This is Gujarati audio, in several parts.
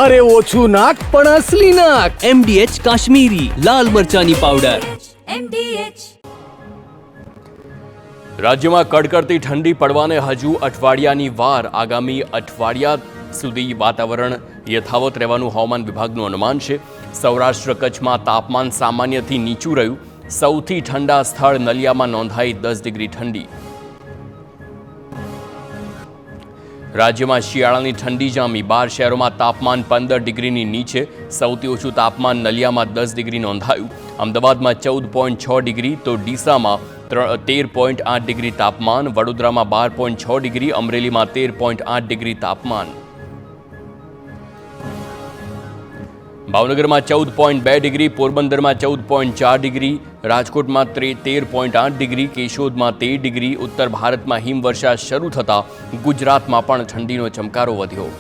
અરે ઓછું નાક પણ અસલી નાક. MDH કાશ્મીરી લાલ મરચાની પાવડર. રાજ્યમાં કડકડતી ઠંડી પડવાને હજુ અઠવાડિયાની વાર. આગામી અઠવાડિયા સુધી વાતાવરણ યથાવત રહેવાનું હવામાન વિભાગનું અનુમાન છે. સૌરાષ્ટ્ર કચ્છમાં તાપમાન સામાન્યથી નીચું રહ્યું. સૌથી ઠંડા સ્થળ નલિયામાં નોંધાઈ 10 ડિગ્રી ઠંડી. રાજ્યમાં શિયાળાની ઠંડી જામી. 12 શહેરોમાં તાપમાન 15 ડિગ્રીની નીચે. સૌથી ઓછું તાપમાન નલિયામાં 10 ડિગ્રી નોંધાયું. અમદાવાદમાં 14.6 ડિગ્રી તો ડીસામાં 13.8 ડિગ્રી તાપમાન. વડોદરામાં 12.6 ડિગ્રી, અમરેલીમાં 13.8 ડિગ્રી તાપમાન. ભાવનગરમાં 14.2 ડિગ્રી, પોરબંદરમાં 14.4 ડિગ્રી, રાજકોટમાં 13.8 ડિગ્રી, કેશોદમાં 13 ડિગ્રી. ઉત્તર ભારતમાં હિમવર્ષા શરૂ થતાં ગુજરાતમાં પણ ઠંડીનો ચમકારો વધ્યો.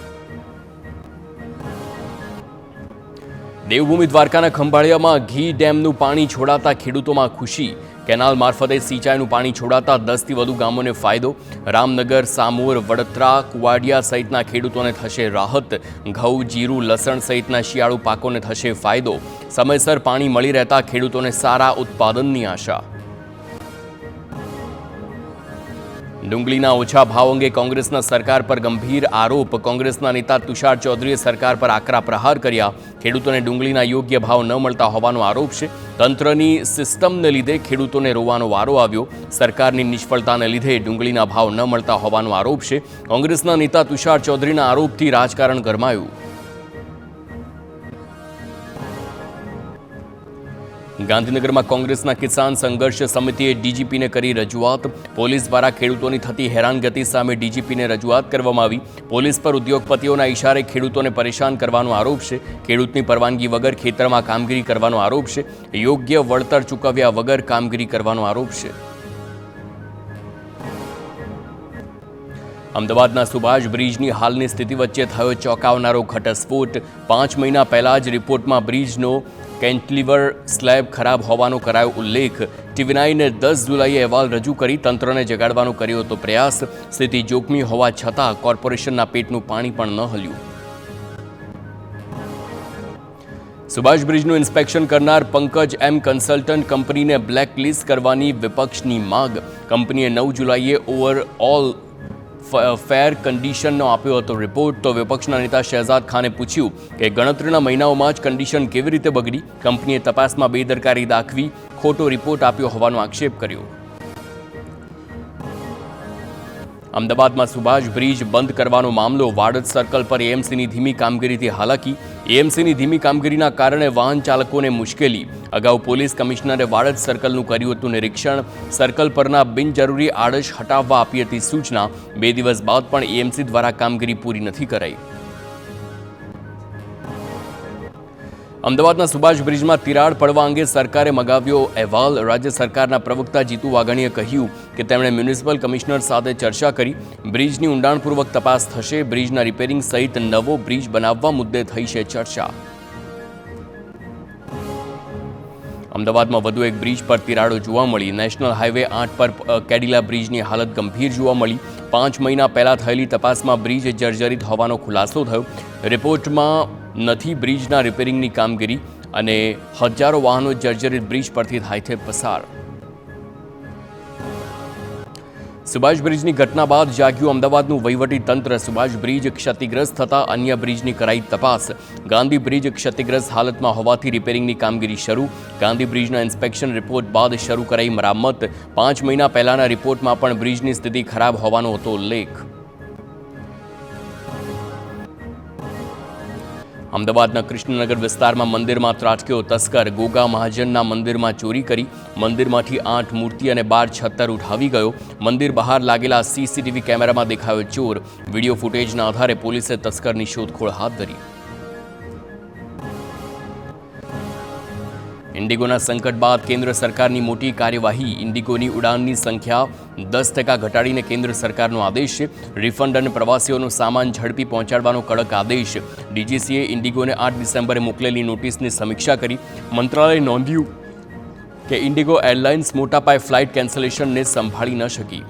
દેવભૂમિ દ્વારકાના ખંભાળિયામાં ઘી ડેમનું પાણી છોડાતા ખેડૂતોમાં ખુશી. કેનાલ મારફતે સિંચાઈનું પાણી છોડાતા 10થી વધુ ગામોને ફાયદો. રામનગર, સામોર, વડોદરા, કુવાડિયા સહિતના ખેડૂતોને થશે રાહત. ઘઉં, જીરું, લસણ સહિતના શિયાળુ પાકોને થશે ફાયદો. સમયસર પાણી મળી રહેતા ખેડૂતોને સારા ઉત્પાદનની આશા. ડુંગળીના ઓછા ભાવ અંગે કોંગ્રેસના સરકાર પર ગંભીર આરોપ. કોંગ્રેસના નેતા તુષાર ચૌધરીએ સરકાર પર આકરા પ્રહાર કર્યા. ખેડૂતોને ડુંગળીના યોગ્ય ભાવ ન મળતા હોવાનો આરોપ છે. તંત્રની સિસ્ટમને લીધે ખેડૂતોને રોવાનો વારો આવ્યો. સરકારની નિષ્ફળતાને લીધે ડુંગળીના ભાવ ન મળતા હોવાનો આરોપ છે. કોંગ્રેસના નેતા તુષાર ચૌધરીના આરોપથી રાજકારણ ગરમાયું. ગાંધીનગરમાં કોંગ્રેસના કિસાન સંઘર્ષ સમિતિએ ડીજીપીને કરી રજૂઆત. પોલીસ દ્વારા ખેડૂતોની થતી હેરાનગતિ સામે ડીજીપીને રજૂઆત કરવામાં આવી. પોલીસ પર ઉદ્યોગપતિઓના ઇશારે ખેડૂતોને પરેશાન કરવાનો આરોપ છે. ખેડૂતની પરવાનગી વગર ખેતરમાં કામગીરી કરવાનો આરોપ છે. યોગ્ય વળતર ચૂકવ્યા વગર કામગીરી કરવાનો આરોપ છે. અમદાવાદના સુભાષ બ્રિજની હાલની સ્થિતિ વચ્ચે થયો ચોંકાવનારો ઘટસ્ફોટ. 5 મહિના પહેલા જ રિપોર્ટમાં બ્રિજનો કેન્ટિલીવર સ્લેબ ખરાબ હોવાનો કરાયો ઉલ્લેખ. TV9 10 જુલાઈએ અહેવાલ રજૂ કરી તંત્રને જગાડવાનો કર્યો હતો પ્રયાસ. સ્થિતિ જોખમી હોવા છતાં કોર્પોરેશનના પેટનું પાણી પણ ન હલ્યું. સુભાષ બ્રિજનું ઇન્સ્પેક્શન કરનાર પંકજ એમ કન્સલ્ટન્ટ કંપનીને બ્લેકલિસ્ટ કરવાની વિપક્ષની માંગ. કંપનીએ 9 જુલાઈએ ઓવરઓલ ફેર કન્ડિશનનો આપ્યો હતો રિપોર્ટ. તો વિપક્ષના નેતા શહેજાદ ખાને પૂછ્યું કે ગણતરીના મહિનાઓમાં જ કન્ડિશન કેવી રીતે બગડી. કંપનીએ તપાસમાં બેદરકારી દાખવી ખોટો રિપોર્ટ આપ્યો હોવાનો આક્ષેપ કર્યો. અમદાવાદમાં સુભાષ બ્રિજ બંધ કરવાનો મામલો. વાડજ સર્કલ પર એએમસીની ધીમી કામગીરીથી હાલાકી. એએમસીની ધીમી કામગીરીના કારણે વાહન ચાલકોને મુશ્કેલી. અગાઉ પોલીસ કમિશનરે વાડજ સર્કલનું કર્યું હતું નિરીક્ષણ. સર્કલ પરના બિનજરૂરી આડશ હટાવવા આપી હતી સૂચના. 2 દિવસ બાદ પણ એએમસી દ્વારા કામગીરી પૂરી નથી કરાઈ. અમદાવાદના સુભાષ બ્રિજમાં તિરાડ પડવા અંગે સરકારે મગાવ્યો અહેવાલ. રાજ્ય સરકારના પ્રવક્તા જીતુ વાઘાણીએ કહ્યું કે તેમણે મ્યુનિસિપલ કમિશનર સાથે ચર્ચા કરી. બ્રિજની ઊંડાણપૂર્વક તપાસ થશે. બ્રિજના રિપેરિંગ સહિત નવો બ્રિજ બનાવવા મુદ્દે થઈ છે ચર્ચા. અમદાવાદમાં વધુ એક બ્રિજ પર તિરાડો જોવા મળી. નેશનલ હાઈવે 8 પર કેડિલા બ્રિજની હાલત ગંભીર જોવા મળી. 5 મહિના પહેલા થયેલી તપાસમાં બ્રિજ જર્જરિત હોવાનો ખુલાસો થયો. રિપોર્ટમાં નથી બ્રિજના રિપેરિંગની કામગીરી અને હજારો વાહનો જર્જરિત બ્રિજ પરથી થાય છે પસાર. સુભાષ બ્રિજની ઘટના બાદ જાગ્યું અમદાવાદનું વહીવટી તંત્ર. સુભાષ બ્રિજ ક્ષતિગ્રસ્ત થતા અન્ય બ્રિજની કરાઈ તપાસ. ગાંધી બ્રિજ ક્ષતિગ્રસ્ત હાલતમાં હોવાથી રિપેરિંગની કામગીરી શરૂ. ગાંધી બ્રિજના ઇન્સ્પેક્શન રિપોર્ટ બાદ શરૂ કરાઈ મરામત. 5 મહિના પહેલાના રિપોર્ટમાં પણ બ્રિજની સ્થિતિ ખરાબ હોવાનો હતો ઉલ્લેખ. અમદાવાદના કૃષ્ણનગર વિસ્તારમાં મંદિરમાં ત્રાટક્યો તસ્કર. ગોગા મહાજનના મંદિરમાં ચોરી કરી. મંદિરમાંથી 8 મૂર્તિ અને 12 છત્તર ઉઠાવી ગયો. મંદિર બહાર લાગેલા સીસીટીવી કેમેરામાં દેખાયો ચોર. વિડીયો ફૂટેજના આધારે પોલીસે તસ્કરની શોધખોળ હાથ ધરી. ઇન્ડિગોના સંકટ બાદ કેન્દ્ર સરકારની મોટી કાર્યવાહી. ઇન્ડિગોની ઉડાનની સંખ્યા 10% ઘટાડીને કેન્દ્ર સરકારનો આદેશ છે. રિફંડ અને પ્રવાસીઓનો સામાન ઝડપી પહોંચાડવાનો કડક આદેશ. ડીજીસીએ ઇન્ડિગોને 8 ડિસેમ્બરે મોકલેલી નોટિસની સમીક્ષા કરી. મંત્રાલયે નોંધ્યું કે ઇન્ડિગો એરલાઇન્સ મોટા પાયે ફ્લાઇટ કેન્સલેશનને સંભાળી ન શકી.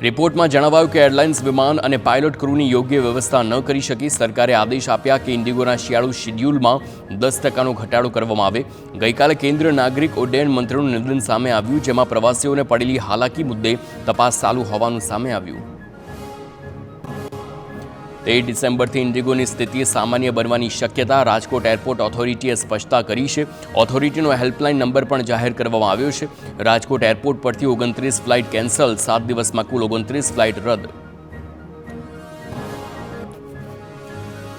રિપોર્ટમાં જણાવાયું કે એરલાઇન્સ વિમાન અને પાયલોટ ક્રૂની યોગ્ય વ્યવસ્થા ન કરી શકી. સરકારે આદેશ આપ્યા કે ઇન્ડિગોના શિયાળુ શેડ્યુલમાં 10% ઘટાડો કરવામાં આવે. ગઈકાલે કેન્દ્રીય નાગરિક ઉડ્ડયન મંત્રીનું નિવેદન સામે આવ્યું, જેમાં પ્રવાસીઓને પડેલી હાલાકી મુદ્દે તપાસ ચાલુ હોવાનું સામે આવ્યું. 13 ડિસેમ્બરથી ઇન્ડિગોની સ્થિતિ સામાન્ય બનવાની શક્યતા રાજકોટ એરપોર્ટ ઓથોરિટીએ સ્પષ્ટતા કરી છે. ઓથોરિટીનો હેલ્પલાઇન નંબર પણ જાહેર કરવામાં આવ્યો છે. રાજકોટ એરપોર્ટ પરથી 29 ફ્લાઇટ કેન્સલ, 7 દિવસમાં કુલ 29 ફ્લાઇટ રદ.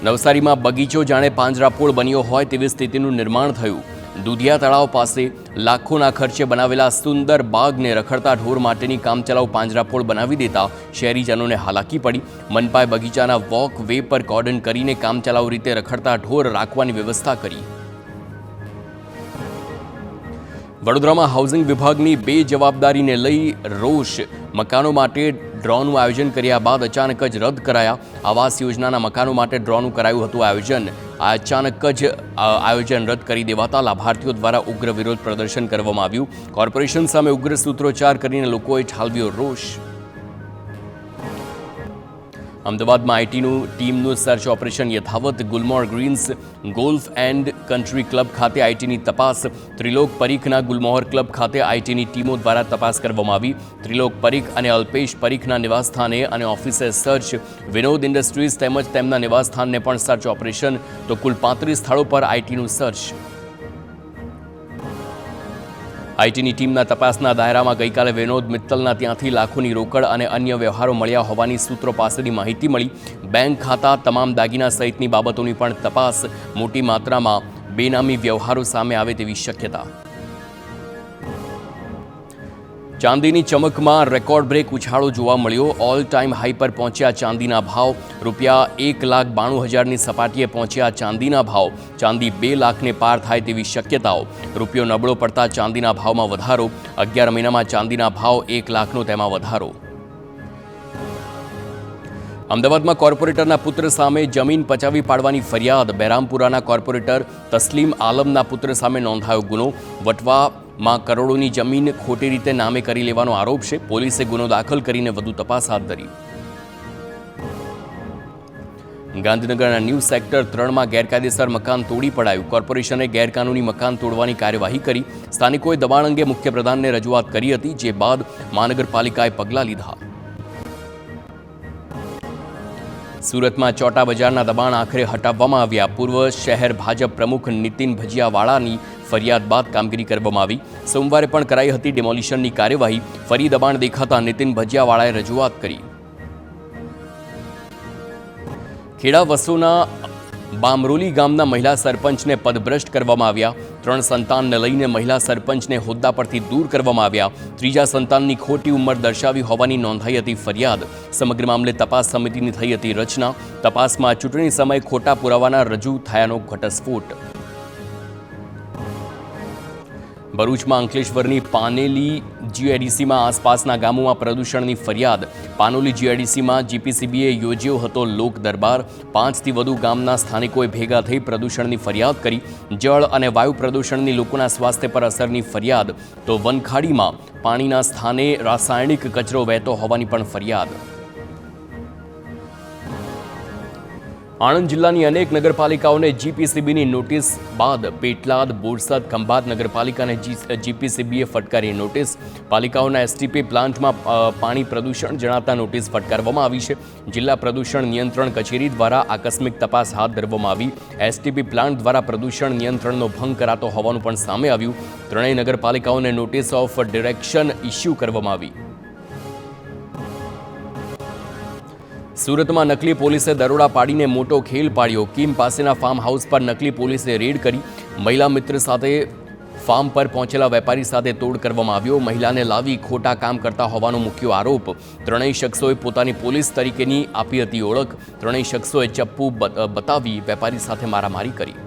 નવસારીમાં બગીચો જાણે પાંજરાપોળ બન્યો હોય તેવી સ્થિતિનું નિર્માણ થયું. દુધિયા તળાવ પાસે લાખોના ખર્ચે બનાવેલા સુંદર બાગને રખડતા ઢોર માટેની કામચલાઉ પાંજરાપોળ બનાવી દેતા શહેરીજનોને હાલાકી પડી. મનપાએ બગીચાના વોક વે પર કોર્ડન કરીને કામચલાઉ રીતે રખડતા ઢોર રાખવાની વ્યવસ્થા કરી. વડોદરામાં હાઉસિંગ વિભાગની બેજવાબદારીને લઈ રોષ. મકાનો માટે ડ્રોનું આયોજન કર્યા બાદ અચાનક જ રદ કરાયા. આવાસ યોજનાના મકાનો માટે ડ્રોનું કરાયું હતું આયોજન. અચાનક જ આયોજન રદ કરી દેવાતા લાભાર્થીઓ દ્વારા ઉગ્ર વિરોધ પ્રદર્શન કરવામાં આવ્યું. કોર્પોરેશન સામે ઉગ્ર સૂત્રોચ્ચાર કરીને લોકોએ ઠાલવ્યો રોષ. અમદાવાદમાં આઈટીનું ટીમનું સર્ચ ઓપરેશન યથાવત. Gulmohar greens golf and country club ખાતે આઈટીની તપાસ. ત્રિલોક પરીખના ગુલમોહર ક્લબ ખાતે આઈટીની ટીમો દ્વારા તપાસ કરવામાં આવી. ત્રિલોક પરીખ અને અલ્પેશ પરીખના નિવાસસ્થાને અને ઓફિસે સર્ચ. વિનોદ ઇન્ડસ્ટ્રીઝ તેમજ તેમના નિવાસસ્થાનને પણ સર્ચ ઓપરેશન. તો કુલ 35 સ્થળો પર આઈટીનું સર્ચ. આઈટીની ટીમના તપાસના દાયરામાં ગઈકાલે વિનોદ મિત્તલના ત્યાંથી લાખોની રોકડ અને અન્ય વ્યવહારો મળ્યા હોવાની સૂત્રો પાસેથી માહિતી મળી. બેંક ખાતા, તમામ દાગીના સહિતની બાબતોની પણ તપાસ. મોટી માત્રામાં બેનામી વ્યવહારો સામે આવે તેવી શક્યતા. ચાંદીની ચમકમાં રેકોર્ડ બ્રેક ઉછાળો જોવા મળ્યો. ઓલ ટાઈમ હાઈ પર પહોંચ્યા ચાંદીના ભાવ. રૂપિયા 1,92,000ની સપાટીએ પહોંચ્યા ચાંદીના ભાવ. ચાંદી 2 લાખને પાર થાય તેવી શક્યતાઓ. રૂપિયો નબળો પડતા ચાંદીના ભાવમાં વધારો. 11 મહિનામાં ચાંદીના ભાવ 1 લાખનો તેમાં વધારો. અમદાવાદમાં કોર્પોરેટરના પુત્ર સામે જમીન પચાવી પાડવાની ફરિયાદ. બહેરામપુરાના કોર્પોરેટર તસ્લીમ આલમના પુત્ર સામે નોંધાયો ગુનો. વટવામાં કરોડોની જમીન ખોટી રીતે નામે કરી લેવાનો આરોપ છે. પોલીસે ગુનો દાખલ કરીને વધુ તપાસ હાથ ધરી. ગાંધીનગરના ન્યૂ સેક્ટર 3માં ગેરકાયદેસર મકાન તોડી પડાયું. કોર્પોરેશને ગેરકાનૂની મકાન તોડવાની કાર્યવાહી કરી. સ્થાનિકોએ દબાણ અંગે મુખ્યપ્રધાનને રજૂઆત કરી હતી, જે બાદ મહાનગરપાલિકાએ પગલાં લીધા. સુરતમાં ચોટા બજારના દબાણ આખરે હટાવવામાં આવ્યા. પૂર્વ શહેર ભાજપ પ્રમુખ નીતિન ભજીયાવાળાની ફરિયાદ બાદ કામગીરી કરવામાં આવી. સોમવારે પણ કરાઈ હતી ડિમોલિશનની કાર્યવાહી. ફરી દબાણ દેખાતા નીતિન ભજીયાવાળાએ રજૂઆત કરી. ખેડા વસોના બામરોલી ગામના મહિલા સરપંચને પદભ્રષ્ટ કરવામાં આવ્યા. 3 સંતાનને લઈને મહિલા સરપંચને હોદ્દા પરથી દૂર કરવામાં આવ્યા. 3જા સંતાનની ખોટી ઉંમર દર્શાવી હોવાની નોંધાઈ હતી ફરિયાદ. સમગ્ર મામલે તપાસ સમિતિની થઈ હતી રચના. તપાસમાં ચૂંટણી સમયે ખોટા પુરાવાના રજૂ થયાનો ઘટસ્ફોટ. ભરૂચમાં અંકલેશ્વરની પાનેલી જીઆઈડીસીમાં આસપાસના ગામોમાં પ્રદૂષણની ફરિયાદ. પાનોલી જીઆઈડીસીમાં જીપીસીબીએ યોજ્યો હતો લોક દરબાર. 5થી વધુ ગામના સ્થાનિકોએ ભેગા થઈ પ્રદૂષણની ફરિયાદ કરી. જળ અને વાયુ પ્રદૂષણની લોકોના સ્વાસ્થ્ય પર અસરની ફરિયાદ. તો વનખાડીમાં પાણીના સ્થાને રાસાયણિક કચરો વહેતો હોવાની પણ ફરિયાદ. આણંદ જિલ્લાની અનેક નગરપાલિકાઓને જીપીસીબીની નોટિસ બાદ પેટલાદ, બોરસદ, ખંભાત નગરપાલિકાને જીપીસીબીએ ફટકારી નોટિસ. પાલિકાઓના એસટીપી પ્લાન્ટમાં પાણી પ્રદૂષણ જણાતા નોટિસ ફટકારવામાં આવી છે. જિલ્લા પ્રદૂષણ નિયંત્રણ કચેરી દ્વારા આકસ્મિક તપાસ હાથ ધરવામાં આવી. એસટીપી પ્લાન્ટ દ્વારા પ્રદૂષણ નિયંત્રણનો ભંગ કરાતો હોવાનું પણ સામે આવ્યું. 3 નગરપાલિકાઓને નોટિસ ઓફ ડિરેક્શન ઇસ્યુ કરવામાં આવી. સુરતમાં નકલી પોલીસે દરોડા પાડીને મોટો ખેલ પાડ્યો. કીમ પાસેના ફાર્મ હાઉસ પર નકલી પોલીસે રેડ કરી. મહિલા મિત્ર સાથે ફાર્મ પર પહોંચેલા વેપારી સાથે તોડ કરવામાં આવ્યો. મહિલાને લાવી ખોટા કામ કરતા હોવાનો મુખ્ય આરોપ. 3 શખ્સોએ પોતાની પોલીસ તરીકેની આપી હતી ઓળખ. 3 શખ્સોએ ચપ્પુ બતાવી વેપારી સાથે મારામારી કરી.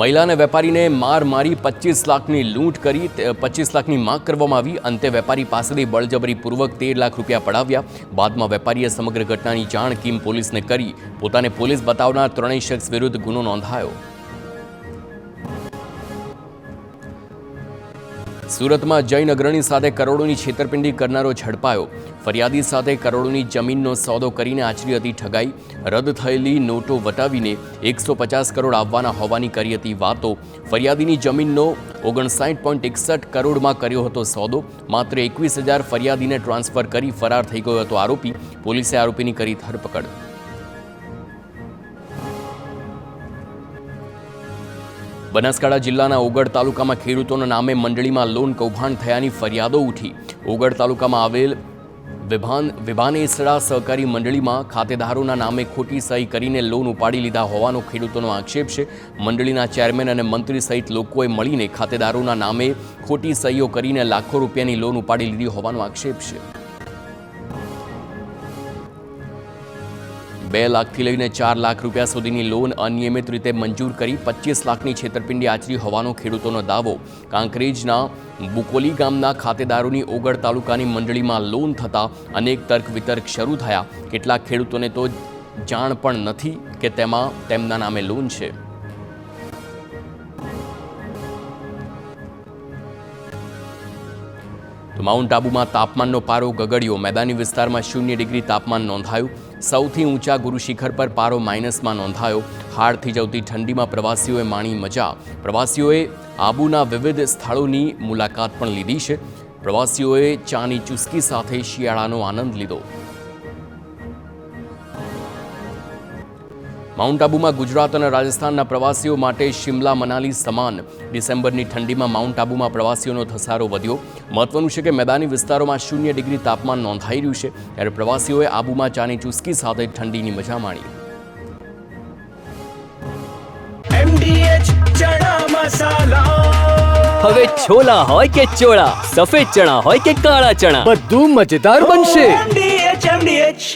મહિલા અને વેપારીને માર મારી 25 લાખની લૂંટ કરી. 25 લાખની માંગ કરવામાં આવી. અંતે વેપારી પાસેથી બળજબરીપૂર્વક 13 લાખ રૂપિયા પડાવ્યા. બાદમાં વેપારીએ સમગ્ર ઘટનાની જાણ કીમ પોલીસને કરી. પોતાને પોલીસ બતાવનાર 3 શખ્સ વિરુદ્ધ ગુનો નોંધાયો. સુરતમાં જૈન અગ્રણી સાથે કરોડોની છેતરપિંડી કરનારો ઝડપાયો. ફરિયાદી સાથે કરોડોની જમીનનો સોદો કરીને આચરી હતી ઠગાઈ. રદ થયેલી નોટો વટાવીને 150 કરોડ આવવાના હોવાની કરી હતી વાતો. ફરિયાદીની જમીનનો 59.61 કરોડમાં કર્યો હતો સોદો. માત્ર 21,000 ફરિયાદીને ટ્રાન્સફર કરી ફરાર થઈ ગયો હતો આરોપી. પોલીસે આરોપીની કરી ધરપકડ. બનાસકાંઠા જિલ્લાના ઓગળ તાલુકામાં ખેડૂતોના નામે મંડળીમાં લોન કૌભાંડ થયાની ફરિયાદો ઉઠી. ઓગળ તાલુકામાં આવેલ વિભાનેસડા સહકારી મંડળીમાં ખાતેદારોના નામે ખોટી સહી કરીને લોન ઉપાડી લીધા હોવાનો ખેડૂતોનો આક્ષેપ છે. મંડળીના ચેરમેન અને મંત્રી સહિત લોકોએ મળીને ખાતેદારોના નામે ખોટી સહીઓ કરીને લાખો રૂપિયાની લોન ઉપાડી લીધી હોવાનો આક્ષેપ છે. 2 લાખથી લઈને 4 લાખ રૂપિયા સુધીની લોન અનિયમિત રીતે મંજૂર કરી 25 લાખની છેતરપિંડી આચરી હોવાનો ખેડૂતોનો દાવો. કાંકરેજના બુકોલી ગામના ખાતેદારોની ઓગળ તાલુકાની મંડળીમાં લોન થતાં અનેક તર્ક વિતર્ક શરૂ થયા. કેટલાક ખેડૂતોને તો જાણ પણ નથી કે તેમાં તેમના નામે લોન છે. તો માઉન્ટ આબુમાં તાપમાનનો પારો ગગડ્યો. મેદાની વિસ્તારમાં 0 ડિગ્રી તાપમાન નોંધાયું. સૌથી ઊંચા ગુરુ શિખર પર પારો માઇનસમાં નોંધાયો. હાડથી જવતી ઠંડીમાં પ્રવાસીઓએ માણી મજા. પ્રવાસીઓએ આબુના વિવિધ સ્થળોની મુલાકાત પણ લીધી છે. પ્રવાસીઓએ ચાની ચુસ્કી સાથે શિયાળાનો આનંદ લીધો. માઉન્ટ આબુમાં ગુજરાત અને રાજસ્થાનના પ્રવાસીઓ માટે શિમલા મનાલી સમાન. ડિસેમ્બરની ઠંડીમાં માઉન્ટ આબુમાં પ્રવાસીઓનો ધસારો વધ્યો. મહત્વનું છે કે મેદાની વિસ્તારોમાં 0 ડિગ્રી તાપમાન નોંધાઈ રહ્યું છે, ત્યારે પ્રવાસીઓએ આબુમાં ચાની ચુસ્કી સાથે ઠંડીની મજા માણી. હવે છોલા હોય કે ચોળા, સફેદ ચણા હોય કે કાળા ચણા, બધું મજેદાર બનશે.